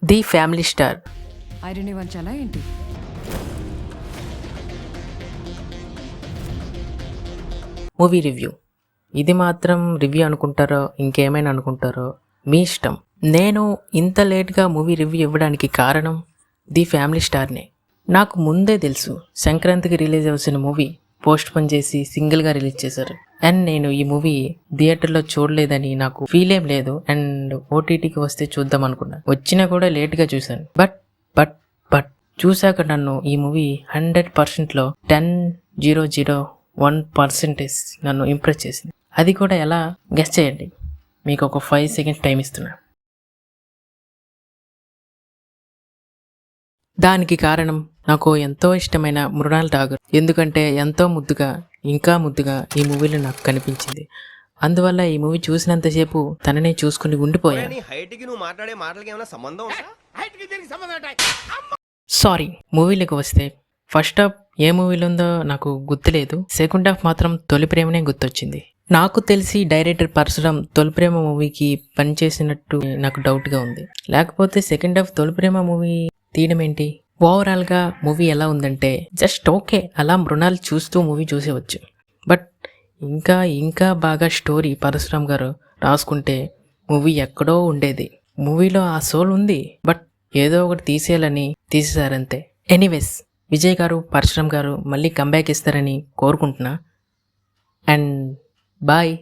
The family star iron వంచాలా ఏంటి? Movie review. ఇది మాత్రం రివ్యూ అనుకుంటారో ఇంకేమైనా అనుకుంటారో మీ ఇష్టం. నేను ఇంత లేట్గా మూవీ రివ్యూ ఇవ్వడానికి కారణం ది ఫ్యామిలీ స్టార్నే. నాకు ముందే తెలుసు సంక్రాంతికి రిలీజ్ అవ్వాల్సిన మూవీ పోస్ట్ పోన్ చేసి సింగిల్గా రిలీజ్ చేశారు. అండ్ నేను ఈ మూవీ థియేటర్లో చూడలేదని నాకు ఫీల్ ఏం లేదు. అండ్ ఓటీటీకి వస్తే చూద్దాం అనుకున్నా. వచ్చినా కూడా లేట్గా చూశాను. బట్ చూశాక నన్ను ఈ మూవీ 100%లో 10,001% నన్ను ఇంప్రెస్ చేసింది. అది కూడా ఎలా గెస్ చేయండి. మీకు ఒక 5 seconds టైం ఇస్తున్నా. దానికి కారణం నాకు ఎంతో ఇష్టమైన మృణాల్ ఠాగూర్. ఎందుకంటే ఎంతో ముద్దుగా ఇంకా ముద్దుగా ఈ మూవీలో నాకు కనిపించింది. అందువల్ల ఈ మూవీ చూసినంతసేపు తననే చూసుకుని ఉండిపోయాను. సారీ. మూవీలోకి వస్తే ఫస్ట్ హాఫ్ ఏ మూవీలో ఉందో నాకు గుర్తులేదు. సెకండ్ హాఫ్ మాత్రం తొలి ప్రేమనే గుర్తొచ్చింది. నాకు తెలిసి డైరెక్టర్ పరశురామ్ తొలి ప్రేమ మూవీకి పనిచేసినట్టు నాకు డౌట్గా ఉంది. లేకపోతే సెకండ్ హాఫ్ తొలి ప్రేమ మూవీ తీయడం ఏంటి? ఓవరాల్గా మూవీ ఎలా ఉందంటే జస్ట్ ఓకే, అలా మృణాలు చూస్తూ మూవీ చూసేవచ్చు. బట్ ఇంకా బాగా స్టోరీ పరశురామ్ గారు రాసుకుంటే మూవీ ఎక్కడో ఉండేది. మూవీలో ఆ సోల్ ఉంది, బట్ ఏదో ఒకటి తీసేయాలని తీసేశారంతే. ఎనీవేస్, విజయ్ గారు పరశురామ్ గారు మళ్ళీ కంబ్యాక్ ఇస్తారని కోరుకుంటున్నా. And bye.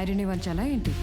ఐరన్ వంచాలా ఏంటి?